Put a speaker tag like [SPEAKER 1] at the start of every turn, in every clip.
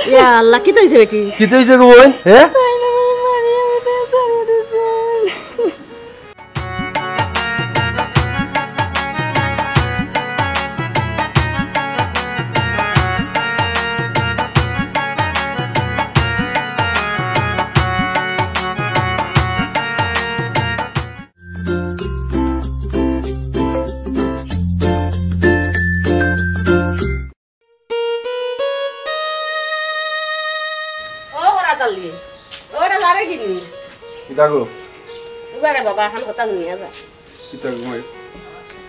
[SPEAKER 1] ইয়া আল্লাহ কি হইছে বেটি
[SPEAKER 2] কি হইছে গো বোন হ্যাঁ কিতাগো
[SPEAKER 1] এবারে বাবা এখন কথা নিয়ে যা
[SPEAKER 2] কিতাগো মই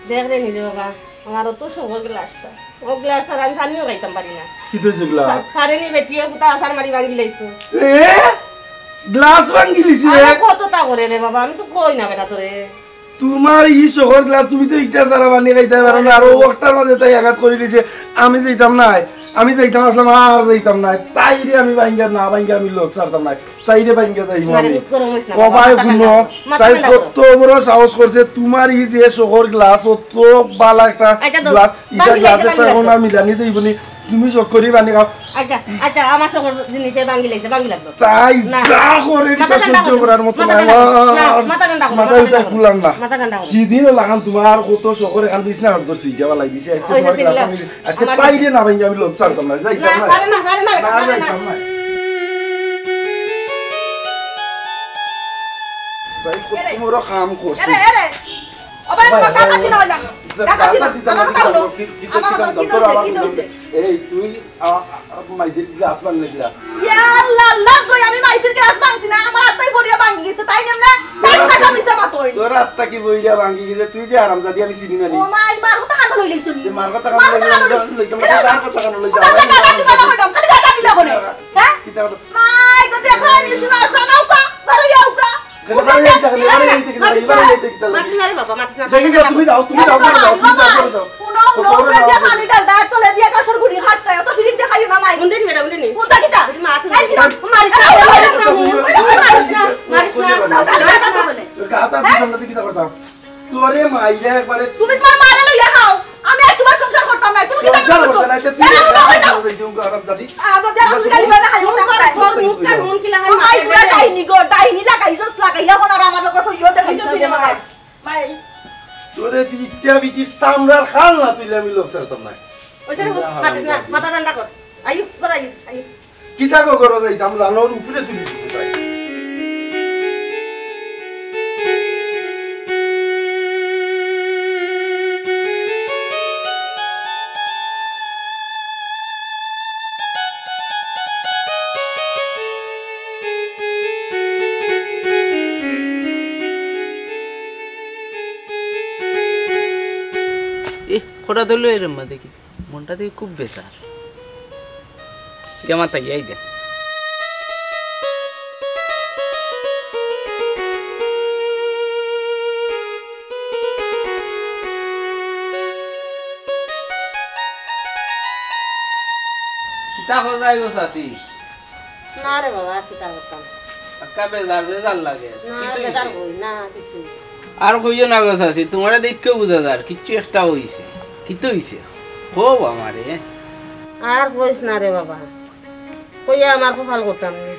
[SPEAKER 1] দেখ রে নিজে বাবা আমার তো সবর গ্লাসটা ও গ্লাস আর আমি পানিও খাইতাম পারি না
[SPEAKER 2] কি হইছে গ্লাস
[SPEAKER 1] পারে নি বেটিও কুতা আসার মারি ভাঙি লাইতো
[SPEAKER 2] গ্লাস ভাঙি দিছে
[SPEAKER 1] কতটা করে রে বাবা আমি তো কই না বেটা তোরে
[SPEAKER 2] তোমার ই শহর গ্লাস তুমি তো ইটা সারা বানিয়ে খাইতে পারো না আর ওটার মাঝে তাই আঘাত করে দিছে আমি যাইতাম না আমি যাইতাম আসলাম আর যাইতাম না তাই রে আমি ভাঙ্গা না ভাঙ্গা আমি লোক ছাড়তাম না তাই রে ভাঙ্গা যাইব আমি কবাই গুনো তাই কত বড় সাহস করছে তোমার ই যে শহর গ্লাস অত বালা একটা গ্লাস ইটা গ্লাসে এখন আর মিলানি দেইবনি তুমি সব করি বানি খাও
[SPEAKER 1] আচ্ছা আচ্ছা আমার শহর জিনিসে ভাঙ্গি লাইছে ভাঙ্গি লাগলো
[SPEAKER 2] তাই যা করে এটা সহ্য করার মত না মাথা উঠা খুলাম না কি দিন লাগান তোমার কত শহর এখান বিছনা হাত দছি যাওয়া লাগি দিছে আজকে তোমার ক্লাস আমি আজকে তাইরে না ভাই আমি লোক ছাড়তাম না যাইতাম না
[SPEAKER 1] পারে না
[SPEAKER 2] যাইতাম না ভাই কত বড় কাম করছে
[SPEAKER 1] আরে ওবাই টাকা দিন হইলা টাকা দিন আমার কি দইছে
[SPEAKER 2] এই তুই মাইজির গ্লাস বানলে দিলা
[SPEAKER 1] ইয়া আল্লাহ আল্লাহ কই আমি মাইজির গ্লাস ভাঙছি না আমার আত্মাই পড়িয়া ভাঙি গেছে তাই না তাই খাইবা মিছা মাতই
[SPEAKER 2] তোর আত্মা কি বইরা ভাঙি গেছে তুই যে আরামজাদি আমি চিনি না
[SPEAKER 1] ও মাই মার কথা কান লই লইছুন
[SPEAKER 2] যে মার কথা কান লই তুমি কার কথা কান লই যাও
[SPEAKER 1] খালি টাকা দিলা বলে হ্যাঁ
[SPEAKER 2] কি দাও
[SPEAKER 1] মাই তো দেখা আমি শোনা জানাও কা বারে যাও কা
[SPEAKER 2] তুমি যাও তুমি যাও
[SPEAKER 1] পানি ডাল দাঁত তলে দিয়া কাছর গুড়ি হাতটা এত ফিরিং দেখাইও না মাই গুন্ডে নি বেটা গুন্ডে নি কোথা কিটা মাছ মারিস না
[SPEAKER 2] গাতা দিছন কি তা করতাম তোরে মাইলে একবারে
[SPEAKER 1] তুমি তোমার মারে লইয়া খাও আমি আর তোমার সংসার করতাম না তুমি কি
[SPEAKER 2] করতে না তুই তুমি আরাম জাতি
[SPEAKER 1] আমরা দেখা গালি বেলা খাইও না তোর মুখ কান মন কি লাগাই মাই পুরা ডাইনি গো ডাইনি লাগাইছস লাগাইয়া কোন আর আমার কথা ইও দেখাইছস মাই
[SPEAKER 2] তোরে বিটিয়া বিটির সামরার খাল না তুইলে আমি লোক ছাড়তাম না
[SPEAKER 1] ওইটা না মাথা ঠান্ডা কর আইউ কর আইউ
[SPEAKER 2] কি থাকো করো যাইতাম জানোর উপরে তুলি দিছে ভাই
[SPEAKER 3] হঠাৎ হলো এরম মা দেখি মনটা দেখি খুব বেকার কেমন তাই এই দেখ কিতা হরাই গো সাসি
[SPEAKER 1] না রে বাবা কিতা করতাম
[SPEAKER 3] আক্কা বেজার লাগে
[SPEAKER 1] না বেজার হই না কিছু
[SPEAKER 3] আর কইও না গো সাসি তোমারে দেখকেও বুঝা যার কিচ্ছু একটা হইছে কিতো হইছে হো আমারে
[SPEAKER 1] আর কইস না রে বাবা কইয়া আমার কপাল করতাম না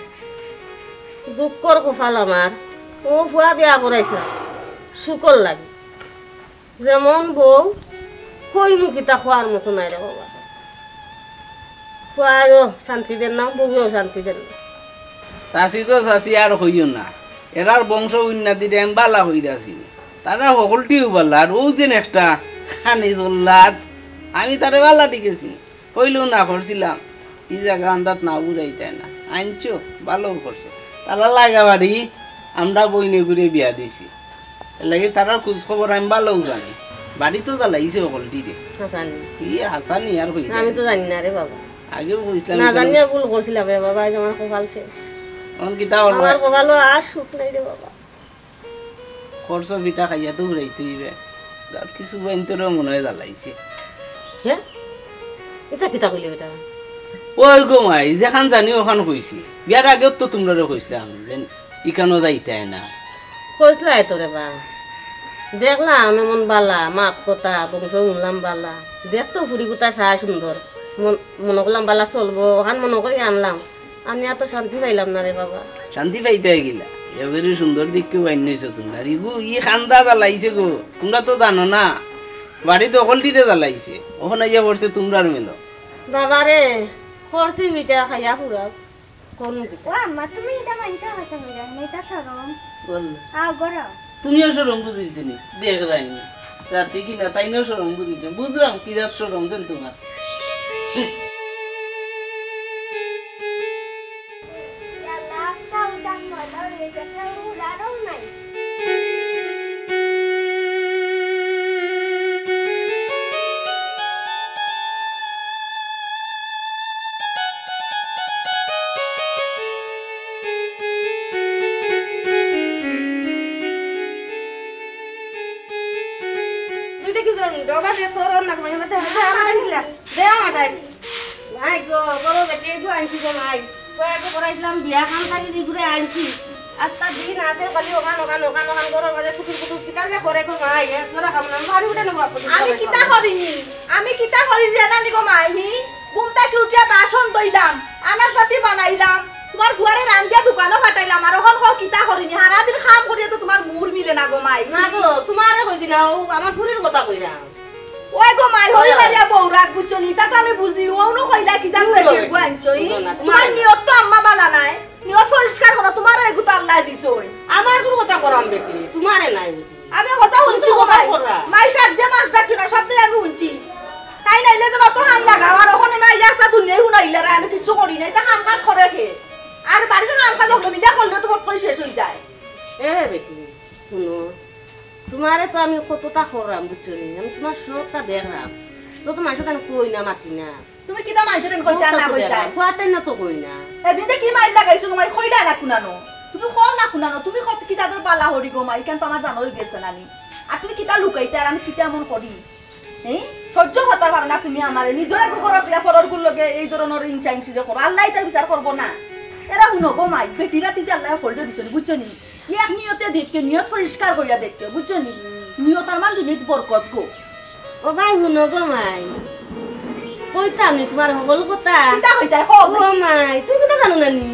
[SPEAKER 1] দুঃখর কপাল আমার ও ফুয়া বিয়া করাইছিলাম শুকর লাগে যেমন বউ কই মুখিটা খোয়ার মতো নাই রে বাবা ফুয়াও শান্তি দেন না বউও শান্তি দেন না
[SPEAKER 3] সাসি গো সাসি আর হইও না এরার বংশ উন্নতি রে বালা হইরাছি তারা সকলটিও বালা আর ও যে একটা খানি জল্লাদ আমি তারে বালা দিকেছি কইলেও না করছিলাম এই জায়গা আন্দাত না বুঝাইতে না আনছো ভালো করছে তারা লাগাবাড়ি আমরা বইনে ঘুরে বিয়া দিছি লাগে তারার খোঁজ খবর আমি ভালোও জানি বাড়ি তো জ্বালাইছে সকলটি রে
[SPEAKER 1] হাসানি
[SPEAKER 3] হাসানি আর হই
[SPEAKER 1] আমি তো জানি না রে বাবা
[SPEAKER 3] আগেও কইছিলাম
[SPEAKER 1] না জানিয়া ভুল করছিলাম রে বাবা আজ আমার কপাল শেষ
[SPEAKER 3] অন কিতা হল
[SPEAKER 1] আমার কপালও আর সুখ নাই রে বাবা
[SPEAKER 3] খরচ পিঠা খাইয়া তো উড়াইতে হইবে আর কিছু বাইন্তরেও মনে হয় জ্বালাইছে
[SPEAKER 1] হ্যাঁ এটা কিতা কইলে এটা
[SPEAKER 3] ওই গো মাই যেখান জানি ওখান কইছি বিয়ার আগেও তো তোমরা কইছে আমি যে ইখানো যাইতে না
[SPEAKER 1] কইসলাই তো রে বা দেখলাম এমন বালা মাত কথা বংশ শুনলাম বালা দেখতো ফুরি গুতা সাহা সুন্দর মনে করলাম বালা চলবো ওখান মনে করি আনলাম আমি এত শান্তি পাইলাম না রে বাবা
[SPEAKER 3] শান্তি পাইতে গেলা এবারে সুন্দর দিককে বাইন হয়েছে তোমরা রিগু ই খান্দা জ্বালাইছে গো তোমরা তো জানো না বাড়িতে অকলটিতে জ্বালাইছে ওখানে যা পড়ছে তোমরার মেলো
[SPEAKER 1] বাবা রে খরচি মিটা খাইয়া পুরা কোন
[SPEAKER 4] ও আম্মা তুমি এটা মানছো হাসা মিরা নেতা সরম
[SPEAKER 3] বল
[SPEAKER 4] আও গরো
[SPEAKER 3] তুমিও সরম বুঝিয়েছি নি দেখ যায়নি রাতে কি না তাই না সরম বুঝিয়েছে বুঝলাম কি যার সরম দেন তোমার
[SPEAKER 4] ইয়া লাস্টটা উঠান মতো এটা উড়ারও নাই
[SPEAKER 1] তুই দেখি ডবা দে তোর না কমাই মতে আমার দিলা দে আমার নাই গো বড় বেটি গো আনছি গো নাই কয়েক করাইছিলাম বিয়া খান থাকি দি ঘুরে আনছি আস্তা দিন আছে খালি ওখান গরম বাজে কুকুর কিটা যে করে গো নাই তোরা খাম না বাড়ি উঠে নেব
[SPEAKER 5] আমি কিতা করি জানানি গো মাইনি ঘুমটা কি উঠিয়া বাসন দইলাম আনাজপাতি বানাইলাম তোমার ফুয়ারে রান্দিয়া দোকানও ফাটাইলাম আর এখন কও কিতা করিনি সারা দিন কাম করিয়া তো তোমার মুর মিলে না গো মাই
[SPEAKER 1] না গো তোমারে কইছি না ও আমার ফুরির কথা কইরা
[SPEAKER 5] ওই গো মাই হই মারিয়া বউরাক বুঝছনি তা তো আমি বুঝি ওনো কইলা কি জান বেটি গো আনছই তোমার নিয়ত তো আম্মা বালা নাই নিয়ত পরিষ্কার করা তোমার এই গুতা আল্লাহ দিছই
[SPEAKER 1] আমার কোন কথা করাম বেটি তোমারে নাই বেটি
[SPEAKER 5] আমি কথা শুনছি গো মাই মাই সাত যে মাস ডাকি না সব আমি শুনছি তাই নাইলে তো অত হান লাগাও আর ওখানে মাই রাস্তা দুনিয়ায় শুনাইলে আমি কিছু করি নাই তা কাম কাজ করে খে আর বাড়িতে কাম কাজ হলো মিলিয়া করলে তো করে শেষ হয়ে যায়
[SPEAKER 1] এ বেটি শুনো তোমারে তো আমি কতটা করাম বুঝছো নি আমি তোমার সবটা দেখলাম তো তোমার সাথে কই না মাতি না
[SPEAKER 5] তুমি কিটা মাইছরেন কইতা না কইতা
[SPEAKER 1] ফুয়াটাই না তো কই না
[SPEAKER 5] এদিনতে কি মাইল লাগাইছো মাই কইলা না কুনানো তুমি কও না কুনানো তুমি কত কিটা তোর পালা হরি গো মাই কেন তোমার জানোই গেছে নানি আর তুমি কিটা লুকাইতে আর আমি কিটা মন করি এই সহ্য হতে পারে না তুমি আমারে নিজরে ঘরত ইয়া পরর গুল লগে এই ধরনের ইনচাইন্সি যে করো আল্লাহ তার বিচার করব না এরা শুনো গো মাই বেটি রাতি যে আল্লাহ হলদে দিছনি বুঝছো নি এক নিয়তে দেখতে নিয়ত পরিষ্কার করিয়া দেখতে বুঝছো নি নিয়তার মান দুনিত বরকত গো
[SPEAKER 1] ও ভাই শুনো গো মাই কইতাম নি তোমার সকল কথা
[SPEAKER 5] কিটা কইতাই কও
[SPEAKER 1] ও মাই তুমি কথা জানো না নি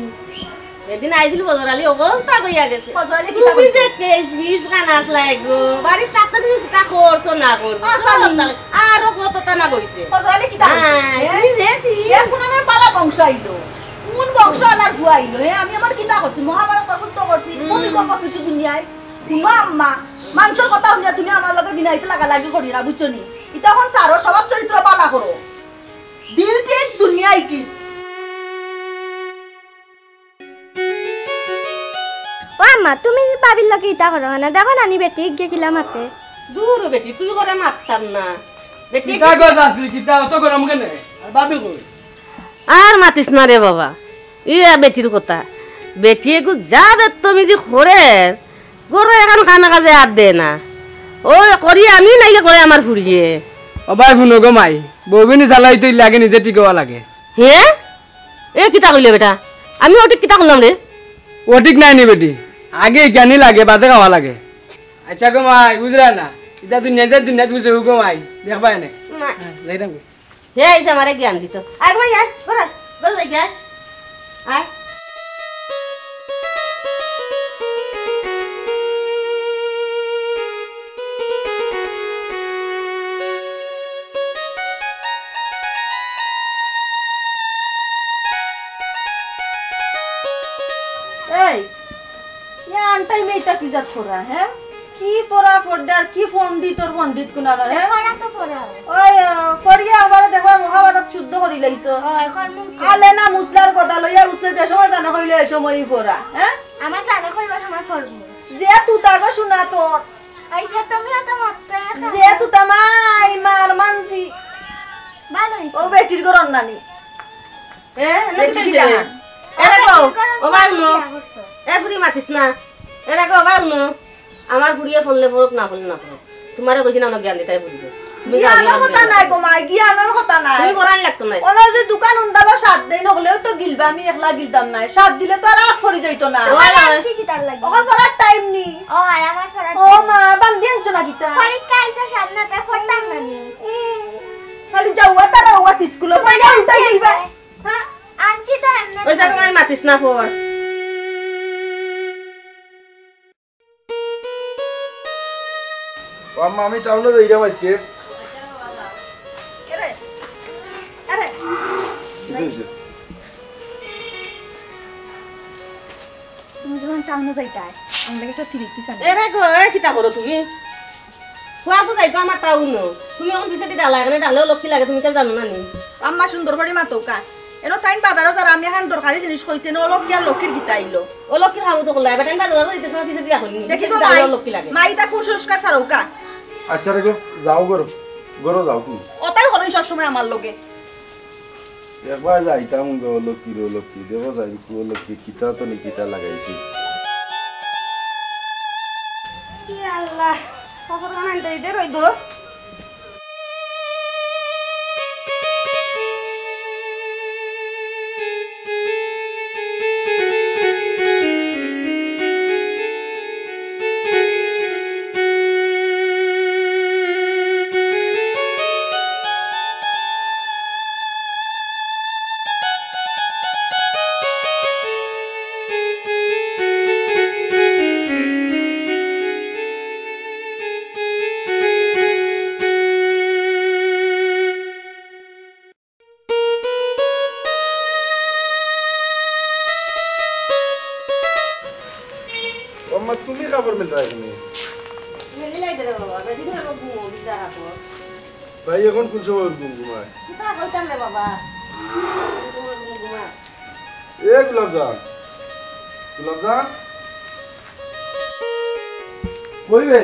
[SPEAKER 1] এদিন আইছিল বজরালি অবস্থা কইয়া গেছে
[SPEAKER 5] বজরালি কিটা
[SPEAKER 1] তুমি যে কেস ফিস কানাস লাগো বাড়ি তাতে তুমি কিটা করছো না করছো আর কতটা না কইছে
[SPEAKER 5] বজরালি কিটা
[SPEAKER 1] তুমি যেছি
[SPEAKER 5] এ কুনানোর পালা বংশ আইলো কোন বংশ আলার ভুয়া আইলো হে আমি আমার কিতা করছি মহাভারত অসত্য করছি ভূমিকম্প কিছু দুনিয়ায় শুনো আম্মা মানুষের কথা শুনিয়া তুমি আমার লগে দিনাইতে লাগালাগি করি না বুঝছো নি এটা এখন সারো স্বভাব চরিত্র পালা করো দিল ঠিক দুনিয়া ইটি
[SPEAKER 4] ও আম্মা তুমি বাবির লগে ইতা করো না দেখো নানি বেটি গেকিলা মাতে
[SPEAKER 1] দূর বেটি তুই করে মারতাম না বেটি
[SPEAKER 6] কিতা গছ আসলি কিতা অত গরম কেনে আর বাবি কই
[SPEAKER 1] আর মাতিস না রে বাবা ইয়া বেটির কথা বেটি এগু যাবে তুমি যে করে গরু এখন কামে কাজে আর দে না ও করি আমি নাই করে আমার ফুরিয়ে
[SPEAKER 6] ও ভাই শুনো গো মাই বউবিনি জ্বালাই তুই লাগে নিজে ঠিক হওয়া লাগে
[SPEAKER 1] হে এ কিতা কইলে বেটা আমি ওটি কিতা করলাম রে
[SPEAKER 6] ও ঠিক নাই নি বেটি আগে জ্ঞানী লাগে বাদে খাওয়া লাগে আচ্ছা গো মাই বুঝলা না এটা দুনিয়া বুঝে গো মাই দেখবা এনে যাইতাম
[SPEAKER 1] হে আইসা আমারে জ্ঞান দিত আয় ভাই আয় করে বল যাই আয় আয়
[SPEAKER 5] এই ইয়ান টাইমে এটা কি জাত ফোরা হ্যাঁ কি ফোরা ফোডার কি পণ্ডিতর পণ্ডিত কুনার হ্যাঁ
[SPEAKER 4] পড়া তো পড়া
[SPEAKER 5] ওই পড়িয়া আমারে দেখবা মহাভারত শুদ্ধ করি লাইছো
[SPEAKER 4] এখন মুখ
[SPEAKER 5] আলে না মুসলার কথা লইয়া উসলে যে সময় জানা হইলে এই সময়ই ফোরা হ্যাঁ
[SPEAKER 4] আমার জানা কইবা সময় পড়বো
[SPEAKER 5] যে তুতা গো শোনা তো
[SPEAKER 4] আইসা তুমিও তো মারতে
[SPEAKER 5] যে তুতা মাই মার মানছি
[SPEAKER 4] ভালো
[SPEAKER 5] ও
[SPEAKER 4] হইছে
[SPEAKER 5] বেটির গরন নানি
[SPEAKER 1] এ
[SPEAKER 5] বেটি
[SPEAKER 1] নাকি
[SPEAKER 5] জানা।
[SPEAKER 1] এটা গো ও বাউনো এ ফুরি মাতিস না এটা গো বাউনো আমার ফুরিয়ে ফললে ফরক না ফললে না ফরক তোমারে কইছি না আমার জ্ঞান দিতাই ফুরিবে তুমি
[SPEAKER 5] জ্ঞানের কথা নাই গো মাই জ্ঞানের কথা নাই
[SPEAKER 1] তুমি পড়াই লাগতো না
[SPEAKER 5] ওলা যে দোকান উন্দালো 7 দিন হলেও তো গিলবা আমি একলা গিলতাম না 7 দিলে তো আর রাত ফরি যাইতো না
[SPEAKER 4] আমার আনছি কি তার লাগি
[SPEAKER 5] ওখান পড়ার টাইম নি
[SPEAKER 4] ও আর আমার পড়া
[SPEAKER 5] ও মা বান্দি আনছো না কিতা
[SPEAKER 4] পরীক্ষা আইসা সামনেতে পড়তাম না নি
[SPEAKER 5] খালি যাওয়া তারা ওয়া স্কুলে পড়া উল্টাই দিবা হ্যাঁ
[SPEAKER 4] আনছি তো এমনি
[SPEAKER 1] ওই জায়গা আমি মাতিস না পর
[SPEAKER 2] আম্মা আমি টাউনে যাইরাম আজকে
[SPEAKER 5] আরে আরে
[SPEAKER 2] কি হইছে
[SPEAKER 5] তুমি যখন টাউনে যাইতা আমাদের একটা তিরিক দিছ না
[SPEAKER 1] এরে গো এ কিতা করো তুমি খোয়া তো যাইতো আমার টাউন তুমি এখন পিছে ডালা এখানে ডালেও লক্ষ্মী লাগে তুমি কেন জানো না নি
[SPEAKER 5] আম্মা সুন্দর করে মাতৌকা এনো টাইম বাজারও যারা আমি এখন দরকারি জিনিস কইছে না অলক গিয়া লক্ষ্মীর গীতা আইলো
[SPEAKER 1] ও লক্ষ্মী খাবো তো করলে এবার টাইম বাজার যাইতে সময় পিছে দিয়া হইনি
[SPEAKER 5] দেখি গো
[SPEAKER 1] ডালেও লক্ষ্মী লাগে
[SPEAKER 5] মাইটা কুসংস্কার ছাড়ৌকা
[SPEAKER 2] আচ্ছা রে গো যাও গরো যাও তুমি
[SPEAKER 5] ওটাই হলো সব সময় আমার লগে
[SPEAKER 2] একবার যাইতাম গো লক্ষ্মী দেখো যাই লক্ষ্মী কিতা তো নিকিতা লাগাইছি
[SPEAKER 1] ইয়া আল্লাহ খবর আনতে দে রই দো
[SPEAKER 2] আম্মা তুমি কাপড় মেল রাখনি
[SPEAKER 1] মিলাই দে বাবা বেশি করে ঘুমো বিজা হাতো
[SPEAKER 2] ভাই এখন কোন সময় ঘুমায়
[SPEAKER 1] কিতা কইতাম রে বাবা ঘুমা
[SPEAKER 2] এ গুলাবজান কই বে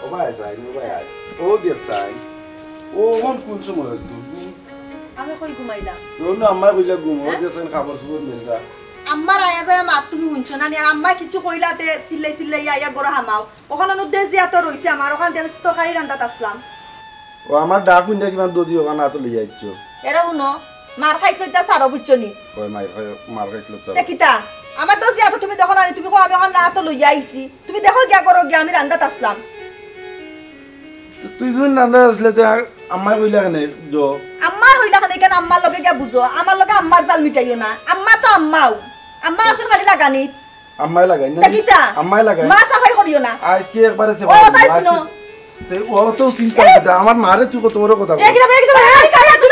[SPEAKER 2] ও ভাই সাই নো ভাই ও দেখ সাই ও কোন সময় তুমি
[SPEAKER 5] আমি কই ঘুমাইলাম
[SPEAKER 2] রোন আম্মা কইলা ঘুমো দেছেন খাবার সুবর মেলরা
[SPEAKER 5] আম্মার আয়া যায় মাত তুমি শুনছো না আর আম্মা কিছু কইলাতে চিল্লাই আয়া গড় হামাও ওখানে নদে জিয়া তো রইছে আমার ওখান থেকে তরকারি রান্দাত আসলাম
[SPEAKER 2] ও আমার ডাক উইন্ডা কিমান দদি ওখানে আতো লই আইছো
[SPEAKER 5] এরা উনো মার খাইছো এটা সারো বুঝছনি
[SPEAKER 2] কই মার খাইছিল চাও
[SPEAKER 5] দেখিতা আমার তো জিয়া তো তুমি দেখো না তুমি কো আমি ওখানে রাত লইয়া আইছি তুমি দেখো গিয়া করো গিয়া আমি রান্দাত আসলাম
[SPEAKER 2] তুই যখন নান্দা আসলে তো আম্মা কইলা কেন জো
[SPEAKER 5] আম্মা হইলা খানে কেন আম্মার লগে গিয়া বুঝো আমার লগে আম্মার জাল মিটাইও না আম্মা তো আম্মাও আম্মা আসেন খালি লাগানি
[SPEAKER 2] আম্মাই লাগাই না
[SPEAKER 5] দেখিতা
[SPEAKER 2] আম্মাই লাগাই
[SPEAKER 5] মা সাফাই করিও না
[SPEAKER 2] আজকে একবারে সে
[SPEAKER 5] ও তাই শুনো
[SPEAKER 2] তে ও তো চিন্তা করতে আমার মারে তুই কত বড় কথা
[SPEAKER 5] এই কিটা এই কায়া তুই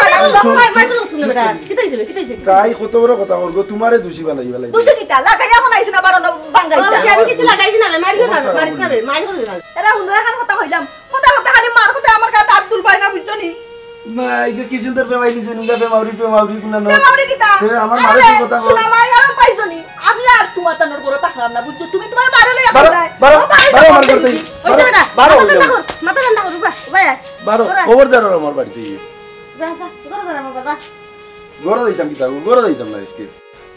[SPEAKER 1] মাই শুনো তুমি বেটা কিতা হইছিল
[SPEAKER 2] তাই কত বড় কথা করব তোমারে দোষী বানাই বেলাই
[SPEAKER 5] তুই কিটা লাগাইয়া এখন আইছ না বারো বাঙ্গাইতা
[SPEAKER 1] আমি কিছু লাগাইছি না মারিও না মারিস না মারি হল না
[SPEAKER 5] এরা হুনো এখন কথা হইলাম কথা খালি মার কথা আমার কাছে হাত তুল পাই না বুঝছনি
[SPEAKER 2] না এই কি সুন্দর পেমাই দিছে নুঙ্গা পেমাউরি কুনা না
[SPEAKER 5] মাউরি কিটা
[SPEAKER 2] আমার মারে তুই কথা কর
[SPEAKER 5] শোনা মাই আর পাইছনি আমি আর তুয়াতানোর বড় তাকলাম না বুঝছো তুমি তোমার মারে লইয়া
[SPEAKER 2] বারো
[SPEAKER 5] খাই
[SPEAKER 2] বারো বারো আমার করতে
[SPEAKER 1] ওই বেটা
[SPEAKER 2] বারো
[SPEAKER 1] মাথা ঠান্ডা করু ভাই
[SPEAKER 2] বারো খবরদার আমার বাড়িতে
[SPEAKER 1] যা যা ঘরে যা বাবা যা
[SPEAKER 2] গড়া দিতাম কি তাগো গড়া দিতাম না আজকে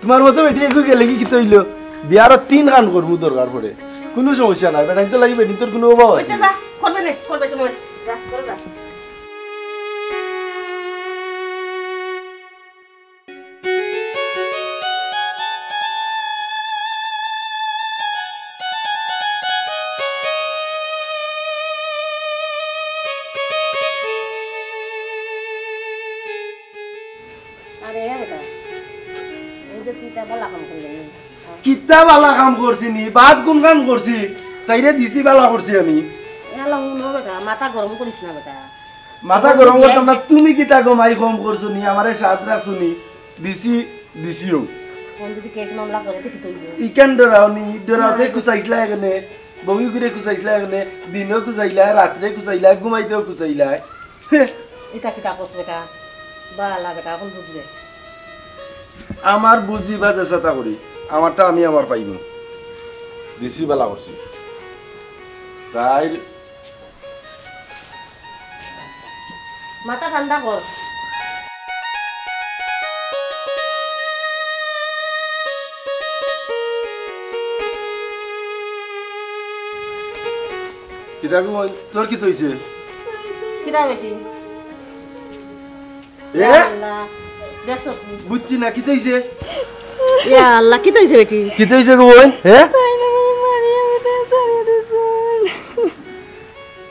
[SPEAKER 2] তোমার মতো বেটি একু গেলে কি হইল বিয়ার 3 গান করবো দরকার পড়ে কোনো সমস্যা নাই বেটা তো লাগবে তোর কোনো অভাব আছে
[SPEAKER 1] যা করবে না করবে সময় যা ঘরে যা আরে বেটা এই যে কিতা বালা কাম করলেন
[SPEAKER 2] কিতা বালা কাম করছি নি বাদ কোন কাম করছি তাইরে দিছি বালা করছি আমি
[SPEAKER 1] এলা হুনো বেটা মাথা গরম করিস না বেটা
[SPEAKER 2] মাথা গরম করতাম না তুমি কিতা গমাই কম করছো নি আমারে সাথ রাখছো নি দিছিও
[SPEAKER 1] কোন যদি কেস মামলা করে দেখি তুই
[SPEAKER 2] ইকান ডরাওতে কুচাইছিলা এখানে বহি ঘুরে কুচাইছিলা এখানে দিনও কুচাইলা রাত্রে কুচাইলা ঘুমাইতেও কুচাইলা
[SPEAKER 1] এটা কিতা কস বেটা বালা বেটা এখন বুঝবে
[SPEAKER 2] আমার বুঝিবা চেষ্টা করি আমারটা আমি আমার পাইব দিছি বেলা করছি তাই
[SPEAKER 1] মাথা ঠান্ডা কর
[SPEAKER 2] কিতা তোর কি তৈছে
[SPEAKER 1] কিতা বেটি
[SPEAKER 2] এ
[SPEAKER 1] আল্লাহ দেখো
[SPEAKER 2] বুঝছি না কি তৈছে
[SPEAKER 1] ইয়া আল্লাহ কি তৈছে বেটি
[SPEAKER 2] কি তৈছে গো বোন হ্যাঁ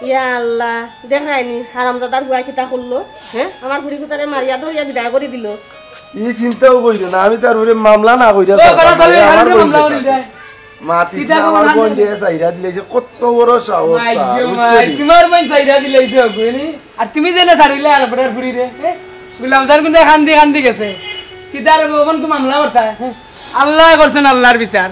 [SPEAKER 1] ইয়া ইয়া আল্লাহ দেখায়নি হারামজাদার হুয়া কিতা করলো হ্যাঁ আমার ঘুরি কুতারে মারিয়া ধরিয়া বিদায় করে দিল
[SPEAKER 2] ই চিন্তাও কইরো না আমি তার উপরে মামলা না কইরা
[SPEAKER 6] ও বড় ধরে
[SPEAKER 2] আমার
[SPEAKER 6] হারুন
[SPEAKER 2] বোন
[SPEAKER 6] মামলা হলি যায়
[SPEAKER 2] মাতিস
[SPEAKER 6] কিতা
[SPEAKER 2] না
[SPEAKER 6] কো
[SPEAKER 2] আমার
[SPEAKER 6] মানতে
[SPEAKER 2] বোন দিয়ে সাইরা দিলেছে কত বড় সাহস
[SPEAKER 6] মাই
[SPEAKER 2] তার,
[SPEAKER 6] গো
[SPEAKER 2] বুঝছো
[SPEAKER 6] মাই
[SPEAKER 2] নি?
[SPEAKER 6] তোমার মাই সাইরা দিলাইছে কইনি আর তুমি জেনে ছাড়িলে আর বড় ফুরি রে গুলাম জান কিন্তু কান্দি কান্দি গেছে কিতার ববন কো মামলা করতা আল্লাহ করছেন আল্লাহর বিচার